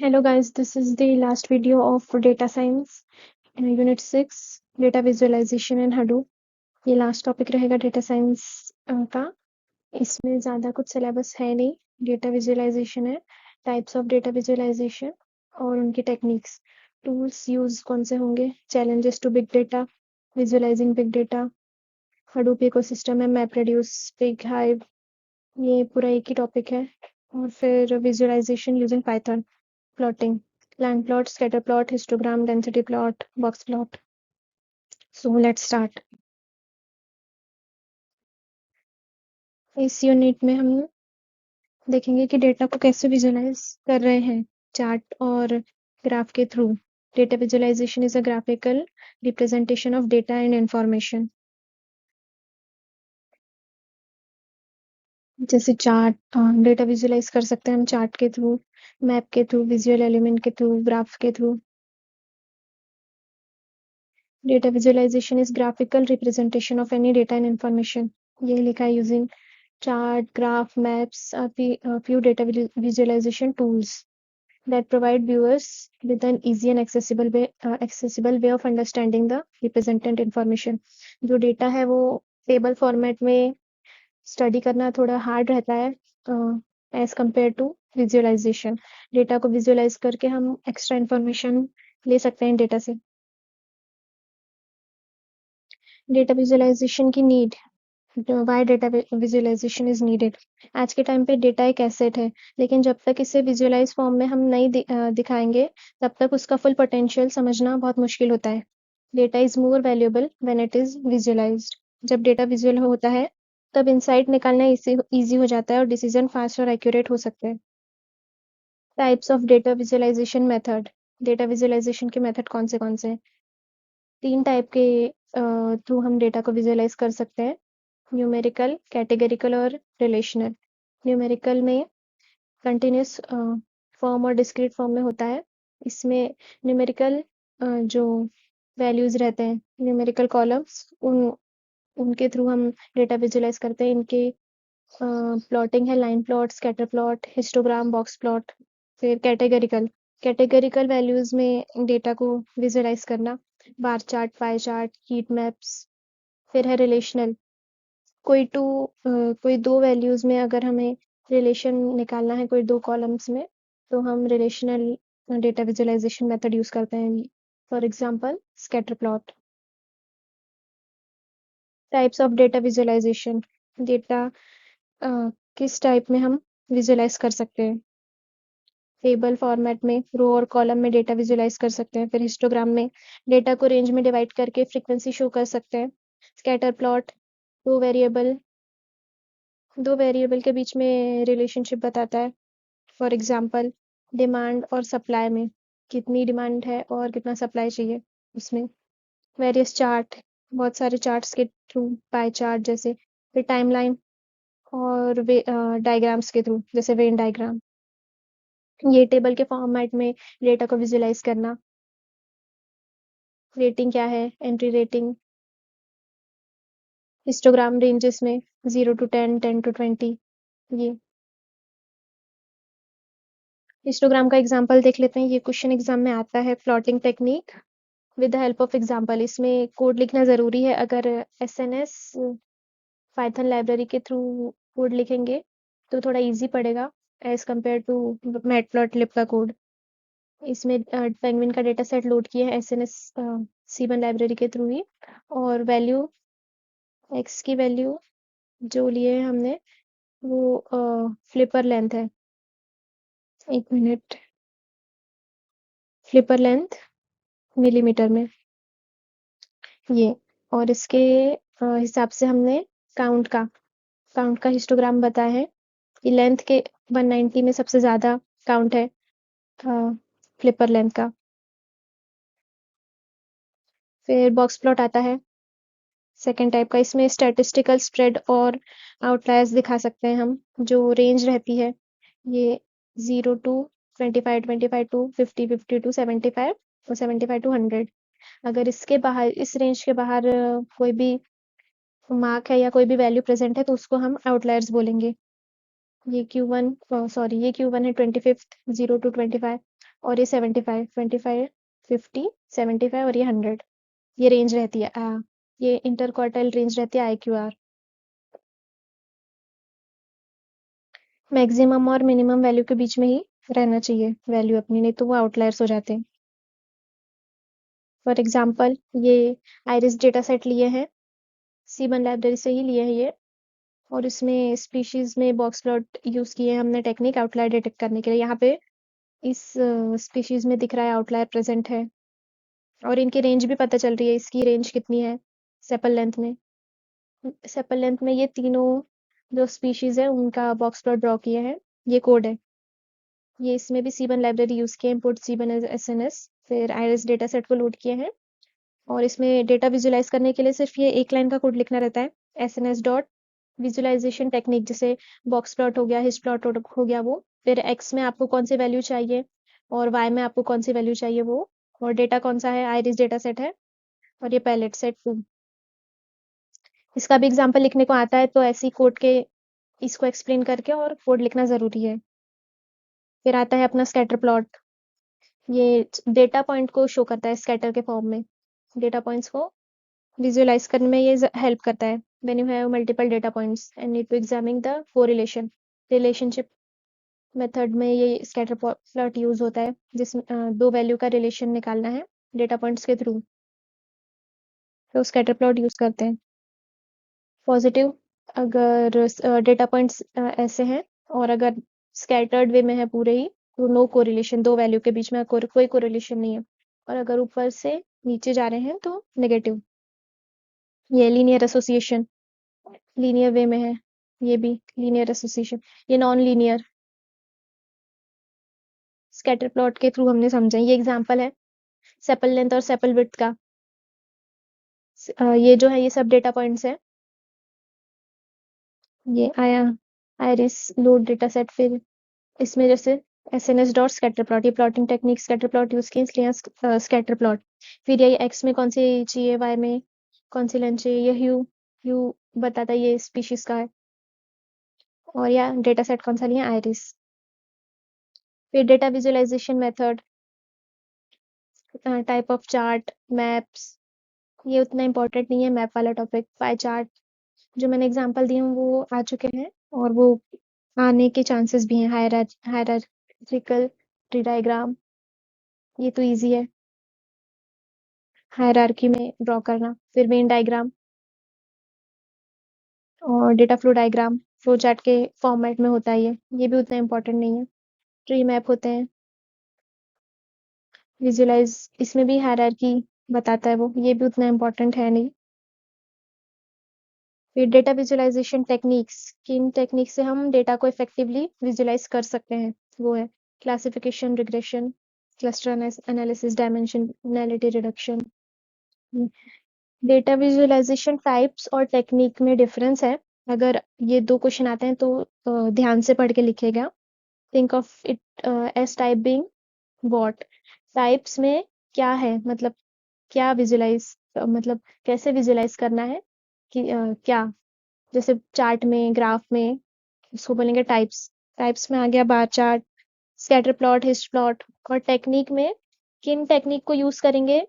Hello guys, this is the last video of data science unit 6 data visualization in Hadoop। ये last topic रहेगा data science का। इसमें ज़्यादा कुछ syllabus है नहीं, डेटा विजुअलाइजेशन है, टाइप्स ऑफ डेटा विजुअलाइजेशन और उनकी टेक्निक्स, टूल्स यूज कौन से होंगे, challenges to big data, visualising big data, Hadoop ecosystem है, मैप रेड्यूस, बिग हाइव, ये पूरा एक ही टॉपिक है। और फिर visualisation using Python, plotting, line plot, scatter plot, histogram, density plot, box plot. So let's start. इस यूनिट में हम देखेंगे कि डेटा को कैसे विजुअलाइज कर रहे हैं चार्ट और ग्राफ के through. Data visualisation is a graphical representation of data and information. जैसे चार्ट डेटा विजुअलाइज कर सकते हैं हम चार्ट के थ्रू, मैप के थ्रू, विजुअल एलिमेंट के थ्रू, ग्राफ के through. Data visualisation is graphical representation of any data and information. ये लिखा है using chart, graph, maps, a few data visualization tools that provide viewers with an easy and accessible way of understanding the represented information. जो data है वो table format में study करना थोड़ा hard रहता है as compared to visualization. Data को visualize करके हम extra information ले सकते हैं data से। Data visualization की need, why data visualisation is needed. आज के टाइम पे डेटा एक एसेट है, लेकिन जब तक इसे विजुअलाइज फॉर्म में हम नहीं दिखाएंगे तब तक उसका फुल पोटेंशियल समझना बहुत मुश्किल होता है। Data is more valuable when it is visualised. जब डेटा विजुअल होता है तब इंसाइट निकालना इजी हो जाता है और डिसीजन फास्ट और एक्यूरेट हो सकते हैं। Types of data visualisation method, data visualisation के मेथड कौन से हैं? 3 टाइप के थ्रू हम डेटा को विजुअलाइज कर सकते हैं, न्यूमेरिकल, कैटेगरिकल और रिलेशनल। न्यूमेरिकल में कंटिन्यूस फॉर्म और डिस्क्रीट फॉर्म में होता है। इसमें न्यूमेरिकल जो वैल्यूज रहते हैं, न्यूमेरिकल कॉलम्स, उनके थ्रू हम डेटा विजुअलाइज करते हैं। इनके प्लॉटिंग है line plot, scatter plot, histogram, box plot. फिर कैटेगरिकल, कैटेगरिकल वैल्यूज में डेटा को विजुअलाइज करना, bar chart, pie chart, heat maps. फिर है रिलेशनल, कोई दो वैल्यूज में अगर हमें रिलेशन निकालना है कोई दो कॉलम्स में, तो हम relational data visualisation method use करते हैं। For example scatter plot. Types of data visualisation, data किस टाइप में हम विजुअलाइज कर सकते हैं। टेबल फॉर्मेट में रो और कॉलम में डेटा विजुअलाइज कर सकते हैं। फिर हिस्टोग्राम में डेटा को रेंज में डिवाइड करके फ्रीक्वेंसी शो कर सकते हैं। स्कैटर प्लॉट दो वेरिएबल के बीच में रिलेशनशिप बताता है। फॉर एग्जांपल डिमांड और सप्लाई में कितनी डिमांड है और कितना सप्लाई चाहिए उसमें। वेरियस चार्ट, बहुत सारे चार्ट्स के थ्रू, पाई चार्ट जैसे। फिर टाइमलाइन और डायग्राम्स के थ्रू, जैसे वेन डायग्राम। ये टेबल के फॉर्मेट में डेटा को विजुअलाइज करना। रेटिंग क्या है, एंट्री रेटिंग। हिस्टोग्राम रेंजेस में 0 to 10, 10 to 20। ये हिस्टोग्राम का एग्जांपल देख लेते हैं। ये क्वेश्चन एग्जाम में आता है। Plotting technique with the help of example, इसमें कोड लिखना ज़रूरी है। अगर एसएनएस पाइथन लाइब्रेरी के थ्रू कोड लिखेंगे तो थोड़ा इजी पड़ेगा एज कंपेयर टू मैटप्लॉटलिब का कोड। इसमें पेंगुइन का डेटा सेट लोड किया है एसएनएस C1 लाइब्रेरी के थ्रू ही, और वैल्यू एक्स की वैल्यू जो लिए है हमने वो फ्लिपर लेंथ है। एक मिनट, फ्लिपर लेंथ मिलीमीटर में ये, और इसके हिसाब से हमने काउंट का हिस्टोग्राम बताया है कि लेंथ के 190 में सबसे ज्यादा काउंट है फ्लिपर लेंथ का। फिर बॉक्स प्लॉट आता है सेकेंड टाइप का। इसमें स्टैटिस्टिकल स्प्रेड और आउटलायर्स दिखा सकते हैं हम। जो रेंज रहती है ये 0 to 25, 25 to 50, 50 to 75 और 75 to 100। अगर इसके बाहर, इस रेंज के बाहर कोई भी मार्क है या कोई भी वैल्यू प्रेजेंट है तो उसको हम आउटलायर्स बोलेंगे। ये Q1 है 25th 0 to 25। और ये 75, 25, 50, 75 और ये 100, ये रेंज रहती है। ये इंटरक्वार्टाइल रेंज रहती है IQR। मैक्सिमम और मिनिमम वैल्यू के बीच में ही रहना चाहिए वैल्यू अपनी, नहीं तो वो आउटलायर्स हो जाते हैं। फॉर एग्जांपल ये आइरिस डेटा सेट लिए हैं, सीबन लाइब्रेरी से ही लिए हैं ये, और इसमें स्पीशीज में बॉक्स प्लॉट यूज किए हैं हमने टेक्निक आउटलायर डिटेक्ट करने के लिए। यहाँ पे इस स्पीशीज में दिख रहा है आउटलायर प्रेजेंट है, और इनकी रेंज भी पता चल रही है, इसकी रेंज कितनी है सेपल लेंथ में। सेपल लेंथ में ये तीनों जो स्पीशीज है उनका बॉक्स प्लॉट ड्रॉ किए हैं, ये कोड है। ये इसमें भी सीबन लाइब्रेरी यूज किए, इंपोर्ट सीबन एसएनएस, फिर आइरिस डेटा सेट को लोड किए हैं, और इसमें डेटा विजुलाइज करने के लिए सिर्फ ये एक लाइन का कोड लिखना रहता है, एसएनएस डॉट विजुलाइजेशन टेक्निक, जैसे बॉक्स प्लॉट हो गया, हिच प्लॉट हो गया वो, फिर एक्स में आपको कौन सी वैल्यू चाहिए और वाई में आपको कौन सी वैल्यू चाहिए वो, और डेटा कौन सा है, आइरिस डेटा सेट है, और ये पैलेट सेट 2। इसका भी एग्जाम्पल लिखने को आता है, तो ऐसी कोड के इसको एक्सप्लेन करके और कोड लिखना जरूरी है। फिर आता है अपना स्कैटर प्लॉट, ये डेटा पॉइंट को शो करता है स्कैटर के फॉर्म में, डेटा पॉइंट्स को विजुअलाइज करने में ये हेल्प करता है। When you have multiple data points and need to examine the correlation, relationship method में ये स्कैटर प्लॉट यूज होता है, जिसमें दो वैल्यू का रिलेशन निकालना है डेटा पॉइंट्स के थ्रू, तो स्कैटर प्लॉट यूज करते हैं। पॉजिटिव, अगर डेटा पॉइंट्स ऐसे हैं और अगर स्कैटर्ड वे में है पूरे ही, तो नो कोरिलेशन, दो वैल्यू के बीच में कोई कोरिलेशन नहीं है, और अगर ऊपर से नीचे जा रहे हैं तो नेगेटिव। ये लीनियर एसोसिएशन, लीनियर वे में है, ये भी लीनियर एसोसिएशन। ये नॉन लीनियर, स्कैटर प्लॉट के थ्रू हमने समझा। ये एग्जांपल है सेपल लेंथ और सेपल विड्थ का। ये जो है ये सब डेटा पॉइंट्स है, ये आया आइरिस लोड डेटा सेट, फिर इसमें जैसे एसएनएस डॉट स्कैटर प्लॉट, ये plotting technique scatter plot use की, इसलिए स्कैटर प्लॉट। फिर ये एक्स में कौन सी चाहिए, वाई में कौन सी लेंथ चाहिए, ये ह्यू ह्यू बताता है ये स्पीशीज का है, और या डेटा सेट कौन सा लिया, आइरिस। फिर data visualisation method, type of chart, maps, ये उतना इम्पोर्टेंट नहीं है मैप वाला टॉपिक। पाई चार्ट जो मैंने एग्जांपल दिए हैं वो आ चुके हैं, और वो आने के चांसेस भी हैं। हायरार्किकल ट्री डायग्राम, ये तो इजी है हायरार्की में ड्रॉ करना। फिर वेन डायग्राम और data flow diagram, flow chart के फॉर्मेट में होता है ये भी उतना इम्पोर्टेंट नहीं है। ट्री मैप होते हैं, विजुअलाइज, इसमें भी हायरार्की बताता है वो, ये भी उतना इम्पोर्टेंट है नहीं। फिर डेटा विजुअलाइजेशन टेक्निक्स, किन टेक्निक से हम डेटा को इफेक्टिवली विजुअलाइज कर सकते हैं, वो है classification, regression, cluster analysis, dimensionality reduction. Data visualisation types और टेक्निक में डिफरेंस है। अगर ये दो क्वेश्चन आते हैं तो ध्यान से पढ़ के लिखेगा। Think of it S type being what, types में क्या है, मतलब क्या विजुअलाइज, मतलब कैसे विजुअलाइज करना है कि क्या, जैसे चार्ट में, ग्राफ में, इसको बोलेंगे टाइप्स। टाइप्स में आ गया bar chart, scatter plot, hist plot. और टेक्निक में किन टेक्निक को यूज करेंगे,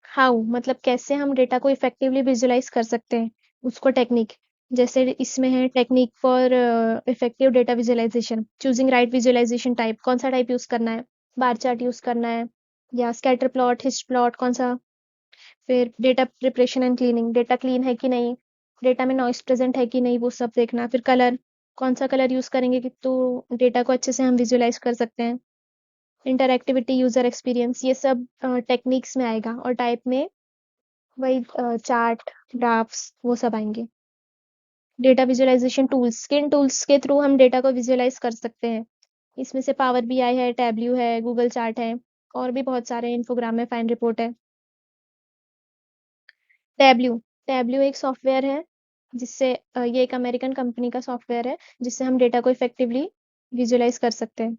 हाउ मतलब कैसे हम डेटा को इफेक्टिवली विजुअलाइज कर सकते हैं, उसको टेक्निक। जैसे इसमें है technique for effective data visualisation, choosing right visualisation type, कौन सा टाइप यूज करना है, बार चार्ट यूज करना है या स्कैटर प्लॉट, हिस्ट प्लॉट, कौन सा। फिर data preparation and cleaning, data clean है कि नहीं, डेटा में नॉइस प्रेजेंट है कि नहीं, वो सब देखना। फिर कलर, कौन सा कलर यूज करेंगे कि तो डेटा को अच्छे से हम विजुअलाइज कर सकते हैं। इंटरएक्टिविटी, यूजर एक्सपीरियंस, ये सब टेक्निक्स में आएगा, और टाइप में वही चार्ट, ग्राफ्स, वो सब आएंगे। डेटा विजुअलाइजेशन टूल्स, किन टूल्स के थ्रू हम डेटा को विजुअलाइज कर सकते हैं, इसमें से पावर बीआई है, टैब्ल्यू है, गूगल चार्ट है, और भी बहुत सारे इन्फोग्राम है, फाइन रिपोर्ट है। टैब्ल्यू, टैब्ल्यू एक सॉफ्टवेयर है जिससे ये एक अमेरिकन कंपनी का सॉफ्टवेयर है जिससे हम डेटा को इफेक्टिवली विजुअलाइज कर सकते हैं।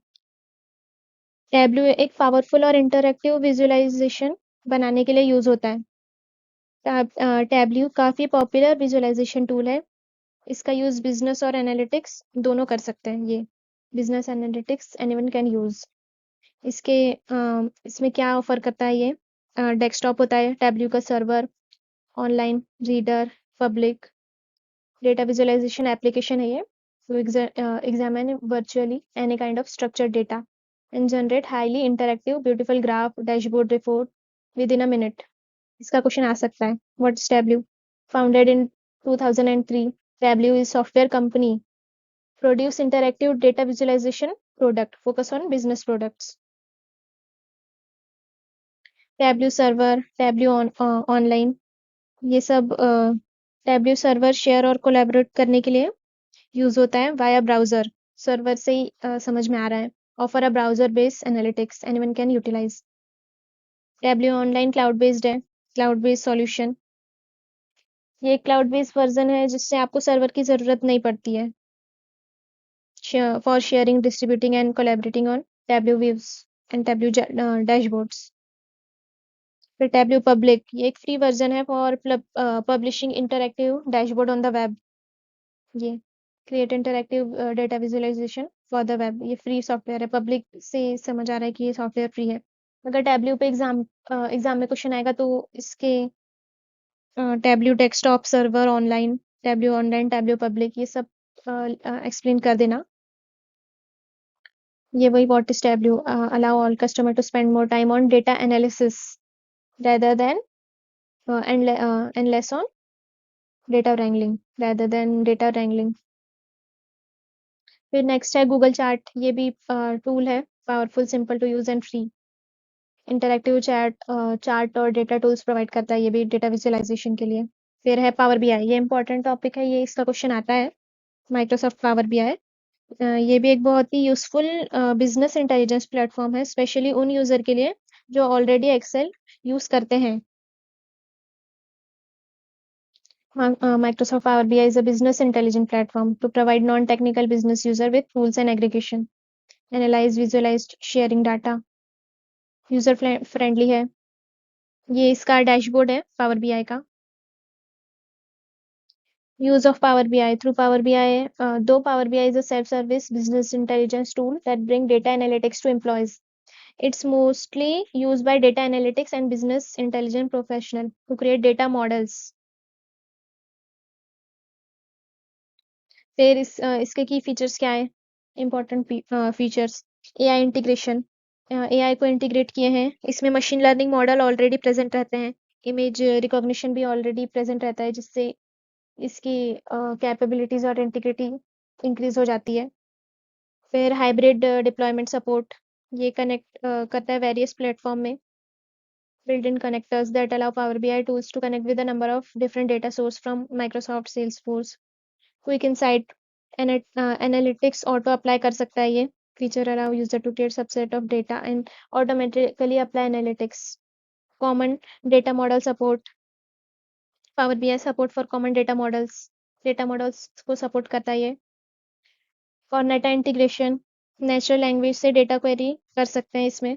टैब्ल्यू एक पावरफुल और इंटरैक्टिव विजुअलाइजेशन बनाने के लिए यूज होता है। टैब्ल्यू काफी पॉपुलर विजुअलाइजेशन टूल है। इसका यूज बिजनेस और एनालिटिक्स दोनों कर सकते हैं। ये business analytics anyone can use. इसमें क्या ऑफर करता है ये? डेस्कटॉप होता है, टैब्ल्यू का server, online reader, public data visualisation application है ये। तो examine virtually any kind of structured data and generate highly interactive beautiful graph dashboard report within a minute. इसका क्वेश्चन आ सकता है। What's Tableau? Founded in 2003, Tableau is software company produce interactive data visualization product focus on business products. Tableau server, Tableau online, ये सब Tableau server share और collaborate करने के लिए use होता है वाया ब्राउजर। सर्वर से ही समझ में आ रहा है। Offer a browser based analytics anyone can utilise. Tableau online cloud based है, क्लाउड बेस्ड सॉल्यूशन। ये क्लाउड बेस्ड वर्जन है जिससे आपको सर्वर की जरूरत नहीं पड़ती है for sharing distributing and collaborating on Tableau views and Tableau dashboards. फिर Tableau पब्लिक, ये एक फ्री वर्जन है for publishing interactive dashboard on the web. ये create interactive data visualisation for the web, ये फ्री सॉफ्टवेयर है। Public से समझ आ रहा है कि ये सॉफ्टवेयर फ्री है। अगर Tableau पे एग्जाम में क्वेश्चन आएगा तो इसके Tableau desktop server online, Tableau online, Tableau public, ये सब एक्सप्लेन कर देना। ये वही what is Tableau, allow all customer to spend more time on data analysis rather than and less on rather than data wrangling. फिर next है Google chart, ये भी टूल है, powerful, simple to use and free. Interactive chart और data tools provide करता है, ये भी डेटा विजुअलाइजेशन के लिए। फिर है पावर बीआई, ये इंपॉर्टेंट टॉपिक है, ये इसका क्वेश्चन आता है। माइक्रोसॉफ्ट पावर बीआई, ये भी एक बहुत ही यूजफुल बिजनेस इंटेलिजेंस प्लेटफॉर्म है, स्पेशली उन यूजर के लिए जो ऑलरेडी एक्सेल यूज करते हैं। Microsoft Power BI is a business intelligence platform to provide non-technical business user with tools and aggregation, analyze, visualize, sharing data, user friendly है। ये इसका डैशबोर्ड है पावर बीआई का। Use of Power BI, through Power BI, दो Power BI is a self service business intelligence tool that bring data analytics to employees. It's mostly used by data analytics and business intelligence professional to create data models. फिर इसके की features क्या है? Important features, AI integration, AI को integrate किए हैं इसमें। Machine learning model already present रहते हैं, इमेज रिकॉग्निशन भी ऑलरेडी प्रेजेंट रहता है, जिससे इसकी कैपेबिलिटीज और इंटीग्रिटी इंक्रीज हो जाती है। फिर हाइब्रिड डिप्लॉयमेंट सपोर्ट, ये कनेक्ट करता है वेरियस प्लेटफॉर्म में। built-in connectors that allow Power BI tools to connect with a number of different data sources from Microsoft Salesforce. Quick insight analytics auto apply कर सकता है ये feature, allow user to create subset of data and automatically apply analytics. Common data model support, Power BI support for common data models को support करता है ये। Corneta integration, natural language से data query कर सकते हैं इसमें।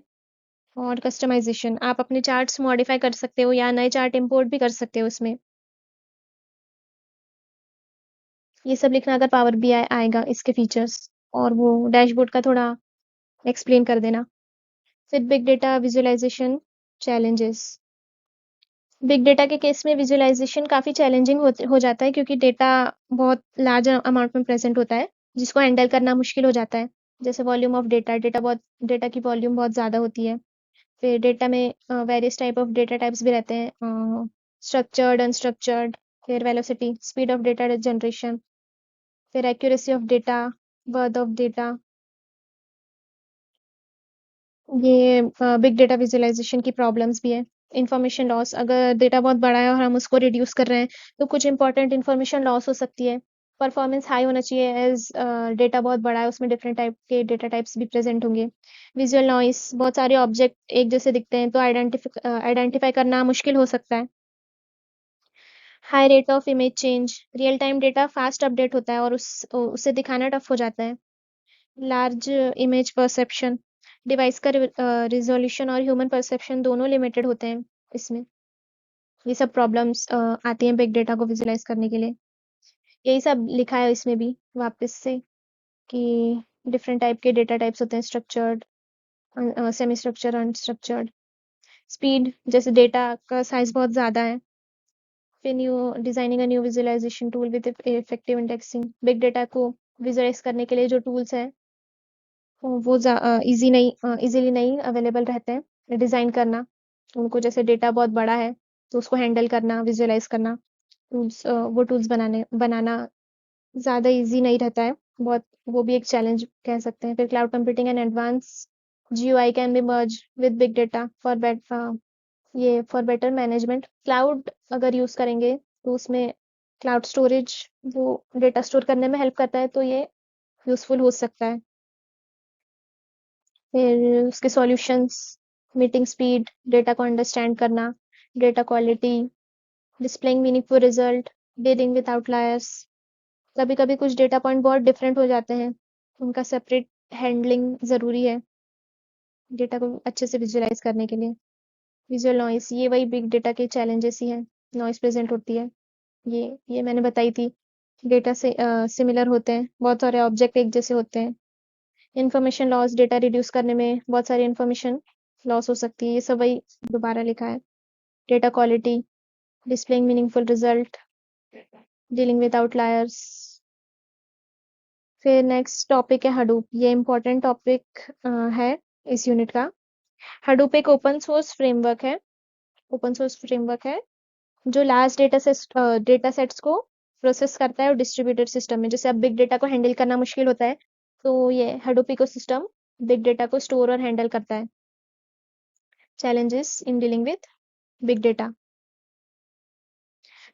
और कस्टमाइजेशन, आप अपने चार्ट्स मॉडिफाई कर सकते हो या नए चार्ट इंपोर्ट भी कर सकते हो इसमें। ये सब लिखना अगर पावर बीआई आएगा, इसके फीचर्स और वो डैशबोर्ड का थोड़ा एक्सप्लेन कर देना। फिर big data visualisation challenges, big data के केस में विजुअलाइजेशन काफ़ी चैलेंजिंग हो जाता है, क्योंकि डेटा बहुत लार्ज अमाउंट में प्रेजेंट होता है, जिसको हैंडल करना मुश्किल हो जाता है। जैसे वॉल्यूम ऑफ डेटा की वॉल्यूम बहुत ज़्यादा होती है। फिर डेटा में various type of data types भी रहते हैं, स्ट्रक्चर्ड, अनस्ट्रक्चर्ड। फिर velocity, speed of data generation. फिर accuracy of data, worth of data. ये बिग डेटा विजुअलाइजेशन की प्रॉब्लम्स भी है। इंफॉर्मेशन लॉस, अगर डेटा बहुत बड़ा है और हम उसको रिड्यूस कर रहे हैं तो कुछ इंपॉर्टेंट इंफॉर्मेशन लॉस हो सकती है। परफॉर्मेंस हाई होना चाहिए, एज डेटा बहुत बड़ा है, उसमें डिफरेंट टाइप के डेटा टाइप्स भी प्रेजेंट होंगे। विजुअल नॉइस, बहुत सारे ऑब्जेक्ट एक जैसे दिखते हैं तो आइडेंटिफाई करना मुश्किल हो सकता है। High rate of image change, real time data fast update होता है और उसे दिखाना टफ हो जाता है। लार्ज इमेज परसेप्शन, डिवाइस का रिजोल्यूशन और ह्यूमन परसेप्शन दोनों लिमिटेड होते हैं इसमें। ये सब प्रॉब्लम्स आती हैं बिग डेटा को विजुलाइज करने के लिए। यही सब लिखा है इसमें भी वापस से, कि डिफरेंट टाइप के डेटा टाइप्स होते हैं, structured, semi structure, unstructured. Speed, जैसे डेटा का साइज बहुत ज़्यादा है। फिर designing a new visualisation tool with effective indexing. Big data को विजुअलाइज़ करने के लिए जो टूल्स हैं, वो ईज़िली नहीं अवेलेबल रहते हैं। डिज़ाइन करना, उनको जैसे डेटा बहुत बड़ा है, तो उसको हैंडल करना, विजुअलाइज़ करना, वो टूल्स बनाना ज़्यादा ईज़ी नहीं रहता है। बहुत वो भी एक चैलेंज कह सकते हैं। फिर cloud computing and advance GUI can be merge with big data for better management. Cloud अगर यूज़ करेंगे, तो उसमें क्लाउड स्टोरेज वो डेटा स्टोर करने में हेल्प करता है, तो ये यूज़फुल हो सकता है। फिर उसके सॉल्यूशंस, मीटिंग स्पीड, डेटा को अंडरस्टैंड करना, data quality, displaying meaningful result, dealing with outliers. कभी-कभी कुछ डेटा पॉइंट बहुत डिफरेंट हो जाते हैं, उनका सेपरेट हैंडलिंग ज़रूरी है, डेटा को अच्छे से विजुअलाइज़ करने के लिए। विजुअल नॉइज़, ये वही बिग डेटा के चैलेंजेस ही हैं, नॉइज़ प्रेज़ेंट होती है। ये मैंने बताई थी। डेटा से सिमिलर होते हैं, बहुत सारे ऑब्जेक्ट एक जैसे होते हैं। इन्फॉर्मेशन लॉस, डेटा रिड्यूस करने में बहुत सारी इन्फॉर्मेशन लॉस हो सकती है, ये सब वही दोबारा लिखा है। Data quality, displaying meaningful result, dealing with outliers. फिर नेक्स्ट टॉपिक है हडूप। ये इम्पोर्टेंट टॉपिक है इस यूनिट का। हडूप एक ओपन सोर्स फ्रेमवर्क है जो लार्ज डेटा सेट्स को प्रोसेस करता है और डिस्ट्रीब्यूटेड सिस्टम में। जैसे अब बिग डेटा को हैंडल करना मुश्किल होता है, तो ये हडूप इकोसिस्टम बिग डेटा को स्टोर और हैंडल करता है। Challenges in dealing with big data.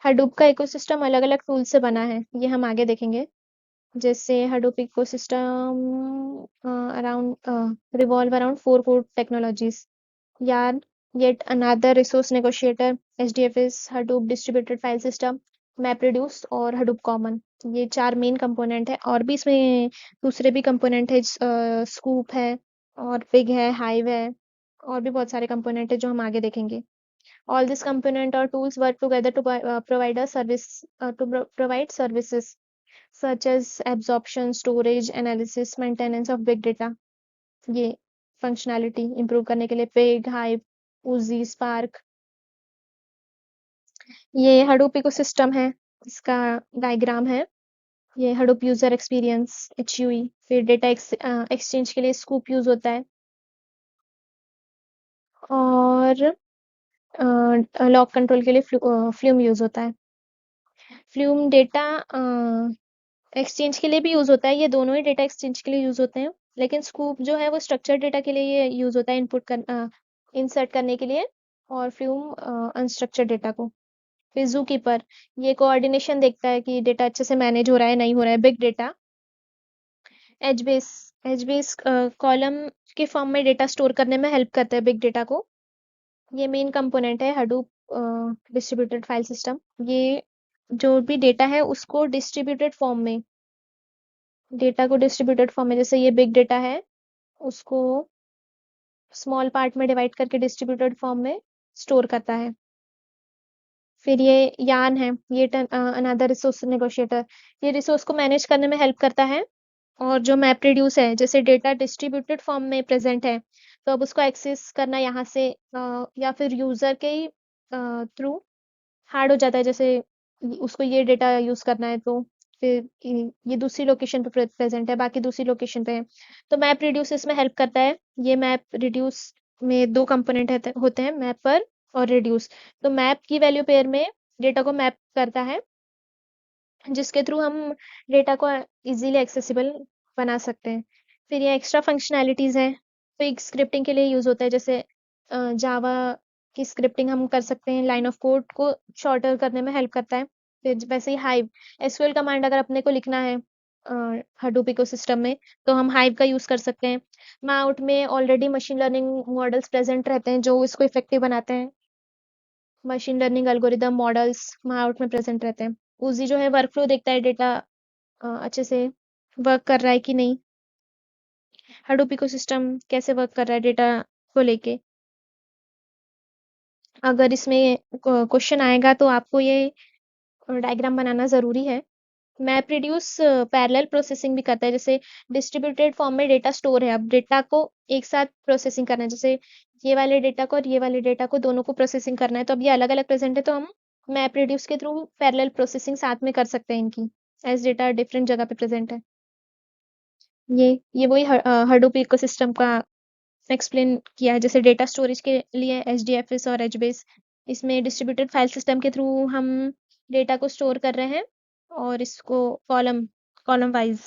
Hadoop का इकोसिस्टम अलग-अलग टूल से बना है, ये हम आगे देखेंगे। जैसे Hadoop ecosystem revolve around four core technologies: yarn, yet another resource negotiator, HDFS, Hadoop distributed file system, MapReduce और Hadoop Common। ये चार मेन कंपोनेंट है, और भी इसमें दूसरे भी कंपोनेंट है, स्कूप है और पिग है, हाइव है, और भी बहुत सारे कंपोनेंट है जो हम आगे देखेंगे। All these component or tools work together to provide a service provide services such as absorption, storage, analysis, maintenance of big data। ये फंक्शनैलिटी इंप्रूव करने के लिए पिग, हाइव, उजी, स्पार्क। ये हडूप इकोसिस्टम है, इसका डायग्राम है। ये हडूप यूजर एक्सपीरियंस, HUE। फिर डेटा एक्सचेंज के लिए स्कूप यूज होता है, और लॉग कंट्रोल के लिए फ्लूम यूज होता है। फ्लूम डेटा एक्सचेंज के लिए भी यूज होता है, ये दोनों ही डेटा एक्सचेंज के लिए यूज होते हैं, लेकिन स्कूप जो है वो स्ट्रक्चर्ड डेटा के लिए ये यूज होता है, इंसर्ट करने के लिए, और फ्लूम अनस्ट्रक्चर्ड डेटा को। फिर जू कीपर, ये कोऑर्डिनेशन देखता है कि डेटा अच्छे से मैनेज हो रहा है, नहीं हो रहा है। Big data, HBase column के फॉर्म में डेटा स्टोर करने में हेल्प करता है बिग डेटा को। ये मेन कंपोनेंट है हडूप डिस्ट्रीब्यूटेड फाइल सिस्टम। ये जो भी डेटा है उसको डिस्ट्रीब्यूटेड फॉर्म में, जैसे ये बिग डेटा है, उसको स्मॉल पार्ट में डिवाइड करके डिस्ट्रीब्यूटेड फॉर्म में स्टोर करता है। फिर ये यार्न है, ये अनदर रिसोर्स नेगोशिएटर, ये रिसोर्स को मैनेज करने में हेल्प करता है। और जो मैप रिड्यूस है, जैसे डेटा डिस्ट्रीब्यूटेड फॉर्म में प्रेजेंट है, तो अब उसको एक्सेस करना यहाँ से या फिर यूजर के ही थ्रू हार्ड हो जाता है। जैसे उसको ये डेटा यूज करना है, तो फिर ये दूसरी लोकेशन पे प्रेजेंट है, बाकी दूसरी लोकेशन पे है, तो मैप रिड्यूस इसमें हेल्प करता है। ये मैप रिड्यूस में दो कंपोनेंट होते हैं, मैपर और रिड्यूस। तो मैप की वैल्यू पेयर में डेटा को मैप करता है, जिसके थ्रू हम डेटा को इजीली एक्सेसिबल बना सकते हैं। फिर ये एक्स्ट्रा फंक्शनैलिटीज़ हैं, क्विक स्क्रिप्टिंग के लिए यूज़ होता है। जैसे जावा की स्क्रिप्टिंग हम कर सकते हैं, लाइन ऑफ कोड को शॉर्टर करने में हेल्प करता है। फिर वैसे ही हाइव, एसक्यूएल कमांड अगर अपने को लिखना है हडूप इकोसिस्टम में, तो हम हाइव का यूज़ कर सकते हैं। माउट में already machine learning models present रहते हैं जो इसको इफेक्टिव बनाते हैं। Machine learning algorithm models mouth में प्रेजेंट रहते हैं। उजी जो है वर्कफ्लो देखता है, डेटा अच्छे से वर्क कर रहा है कि नहीं, हडूप इकोसिस्टम कैसे वर्क कर रहा है डेटा को लेके। अगर इसमें क्वेश्चन आएगा तो आपको ये डायग्राम बनाना ज़रूरी है। मैप रिड्यूस पैरेलल प्रोसेसिंग भी करता है, जैसे डिस्ट्रीब्यूटेड फॉर्म में डेटा स्टोर है, अब डेटा को एक साथ प्रोसेसिंग करना है, जैसे ये वाले डेटा को और ये वाले डेटा को दोनों को प्रोसेसिंग करना है, तो अब ये अलग-अलग प्रेज़ेंट है, तो हम मैप रिड्यूस के थ्रू पैरेलल प्रोसेसिंग साथ में कर सकते हैं इनकी, एज़ डेटा डिफरेंट जगह पे प्रेज़ेंट है। ये वही हडूप इकोसिस्टम का एक्सप्लेन किया है, जैसे डेटा स्टोरेज के लिए एचडीएफएस और एचबेस, इसमें डिस्ट्रीब्यूटेड फाइल सिस्टम के थ्रू हम डेटा को स्टोर कर रहे हैं और इसको कॉलम कॉलम वाइज।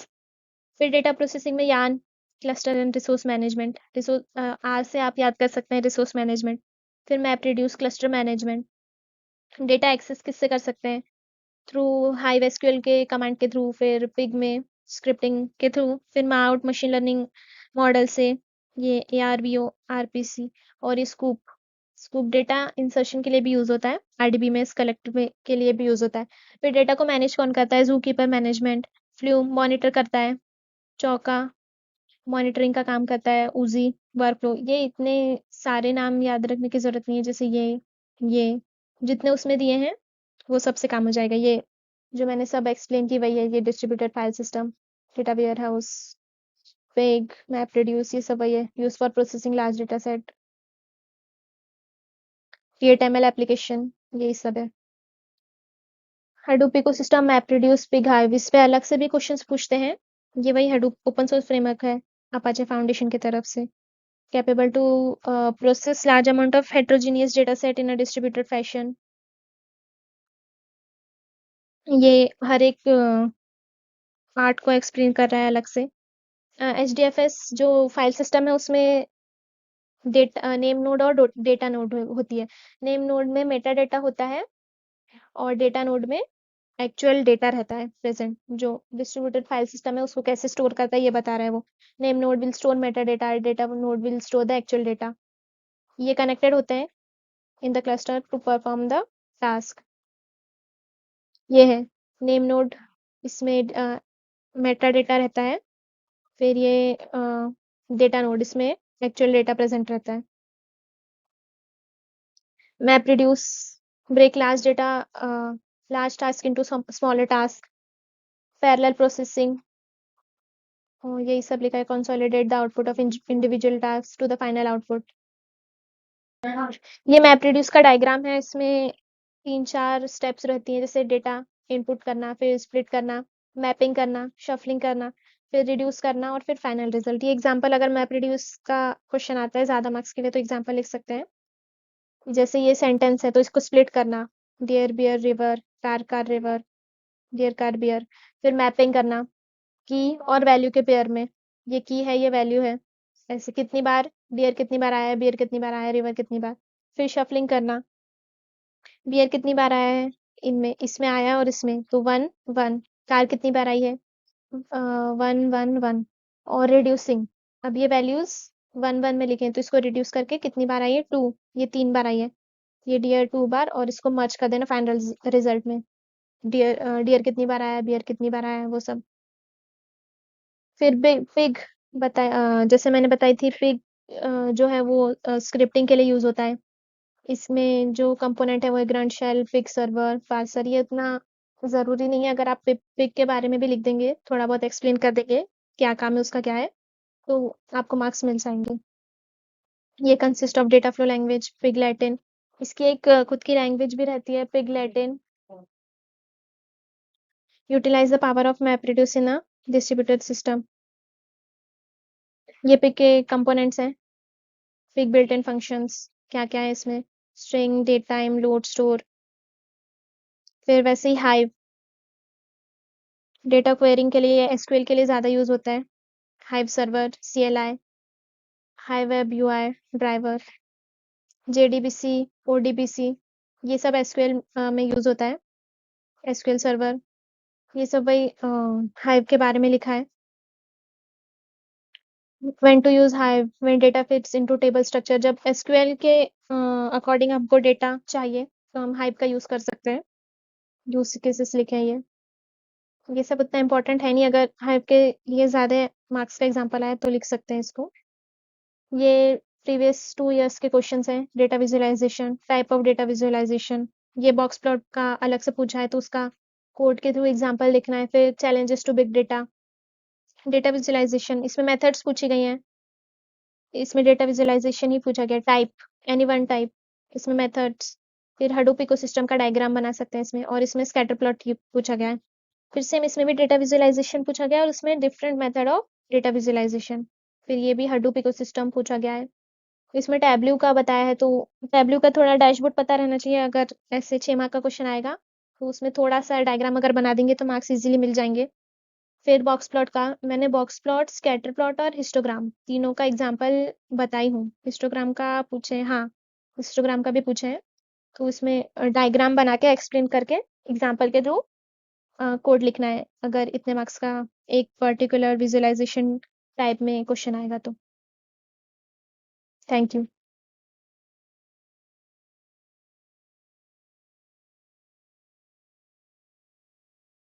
फिर डेटा प्रोसेसिंग में YARN, cluster and resource management, resource R से आप याद कर सकते हैं रिसोर्स मैनेजमेंट। फिर map reduce cluster management, data access किससे कर सकते हैं, थ्रू हाइव एसक्यूएल के कमांड के थ्रू, फिर पिग में स्क्रिप्टिंग के थ्रू, फिर माउट मशीन लर्निंग मॉडल से, ये एआरवीओ, आरपीसी, और ये स्कूप डेटा इंसर्शन के लिए भी यूज होता है, आरडीबी में कलेक्ट में के लिए भी यूज होता है। फिर डेटा को मैनेज कौन करता है, जू कीपर मैनेजमेंट, फ्लूम मॉनिटर करता है, चौका मॉनिटरिंग का काम करता है, उजी वर्कफ्लो। ये इतने सारे नाम याद रखने की जरूरत नहीं है, जैसे ये जितने उसमें दिए हैं वो सबसे काम हो जाएगा। ये जो मैंने सब एक्सप्लेन की वही है, ये distributed file system, data warehouse, Pig, map reduce, ये सब वही है, use for processing large data set, ML application, यही सब है। Hadoop ecosystem, map reduce, Pig Hive, इस पे अलग से भी क्वेश्चंस पूछते हैं। ये वही हडूप ओपन सोर्स फ्रेमवर्क है अपाचे फाउंडेशन की तरफ से, capable to process large amount of heterogeneous data set in a distributed fashion. ये हर एक पार्ट को एक्सप्लेन कर रहा है अलग से। एचडीएफएस जो फाइल सिस्टम है उसमें डेटा नेम नोड और डेटा नोड होती है। नेम नोड में मेटा डेटा होता है और डेटा नोड में एक्चुअल डेटा रहता है प्रेजेंट, जो डिस्ट्रीब्यूटेड फाइल सिस्टम है उसको कैसे स्टोर करता है ये बता रहा है वो। Name node will store metadata, data node will store the actual data. ये कनेक्टेड होते हैं in the cluster to perform the task. ये है नेम नोड, इसमें मेटा डेटा रहता है, फिर ये डेटा नोड, इसमें एक्चुअल डेटा प्रेजेंट रहता है। Map reduce break large task into smaller task, parallel processing, यही सब लिखा है, consolidate the output of individual task to the final output. ये मैप रिड्यूस का डायग्राम है, इसमें 3-4 स्टेप्स रहती हैं, जैसे डेटा इनपुट करना, फिर स्प्लिट करना, मैपिंग करना, शफलिंग करना, फिर रिड्यूस करना और फिर फाइनल रिजल्ट। ये एग्जांपल अगर मैप रिड्यूस का क्वेश्चन आता है ज़्यादा मार्क्स के लिए तो एग्जांपल लिख सकते हैं। जैसे ये सेंटेंस है तो इसको स्प्लिट करना, deer bear river, car river, deer car bear. फिर मैपिंग करना, की और वैल्यू के पेयर में, ये की है ये वैल्यू है, ऐसे कितनी बार डियर कितनी बार आया है, बियर कितनी बार आया है, रिवर कितनी बार। फिर शफलिंग करना, बियर कितनी बार आया है, इनमें इसमें आया है और इसमें, तो 1 1। कार कितनी बार आई है, 1 1 1। और रिड्यूसिंग, अब ये वैल्यूज 1 1 में लिखें तो इसको रिड्यूस करके कितनी बार आई है, 2, ये 3 बार आई है, ये डियर 2 बार, और इसको मर्ज कर देना फाइनल रिजल्ट में। डियर कितनी बार आया है, बियर कितनी बार आया है, वो सब। फिर फिग जैसे मैंने बताई थी, फिग जो है वो स्क्रिप्टिंग के लिए यूज होता है। इसमें जो कंपोनेंट है वो है Grunt shell, Pig server, parser. ये उतना जरूरी नहीं है, अगर आप फिग के बारे में भी लिख देंगे, थोड़ा बहुत एक्सप्लेन कर देंगे क्या काम है उसका क्या है, तो आपको मार्क्स मिल जाएंगे। ये consist of data flow language, Pig Latin, इसकी एक खुद की लैंग्वेज भी रहती है, Pig Latin. Utilise the power of map reduce in a distributed system. ये पिग के कंपोनेंट्स हैं, पिग बिल्ट इन फंक्शंस, क्या क्या है इसमें, string, date time, load, store. फिर वैसे ही हाइव, डेटा क्वेरिंग के लिए, एसक्यूएल के लिए ज़्यादा यूज़ होता है। Hive server, CLI, hive web UI driver, JDBC, ODBC, ये सब एसक्यूएल में यूज़ होता है। एसक्यूएल सर्वर, ये सब वही हाइव के बारे में लिखा है। When to use Hive, when data fits into table structure, जब एसक्यूएल के अकॉर्डिंग हमको डेटा चाहिए तो हम हाइव का यूज़ कर सकते हैं। यूज केसेस लिखे हैं ये सब उतना इम्पोर्टेंट है नहीं, अगर हाइव के लिए ज़्यादा मार्क्स का एग्जाम्पल आया तो लिख सकते हैं इसको। ये प्रीवियस 2 इयर्स के क्वेश्चंस हैं, data visualisation, type of data visualisation. ये बॉक्स प्लॉट का अलग से पूछा है तो उसका कोड के थ्रू एग्जाम्पल लिखना है। फिर challenges to big data, data visualisation, इसमें मेथड्स पूछी गई हैं। इसमें डेटा विजुअलाइजेशन ही पूछा गया। टाइप, एनी वन टाइप, इसमें मेथड्स। फिर हडूप इकोसिस्टम का डायग्राम बना सकते हैं इसमें, और इसमें स्कैटर प्लॉट पूछा गया है। फिर सेम इसमें भी डेटा विजुअलाइजेशन पूछा गया है, और उसमें different method of data visualisation. फिर ये भी हडूप इकोसिस्टम पूछा गया है। इसमें टैबल्यू का बताया है, तो टैबल्यू का थोड़ा डैशबोर्ड पता रहना चाहिए। अगर ऐसे 6 मार्क का क्वेश्चन आएगा तो उसमें थोड़ा सा डायग्राम अगर बना देंगे तो मार्क्स इजीली मिल जाएंगे। फिर बॉक्स प्लॉट का मैंने बॉक्स प्लॉट, स्कैटर प्लॉट और हिस्टोग्राम तीनों का एग्जाम्पल बताई हूँ। हिस्टोग्राम का पूछे, हाँ हिस्टोग्राम का भी पूछे हैं, तो इसमें डायग्राम बना के एक्सप्लेन करके एग्जाम्पल के थ्रू कोड लिखना है, अगर इतने मार्क्स का एक पर्टिकुलर विजुअलाइजेशन टाइप में क्वेश्चन आएगा तो। Thank you.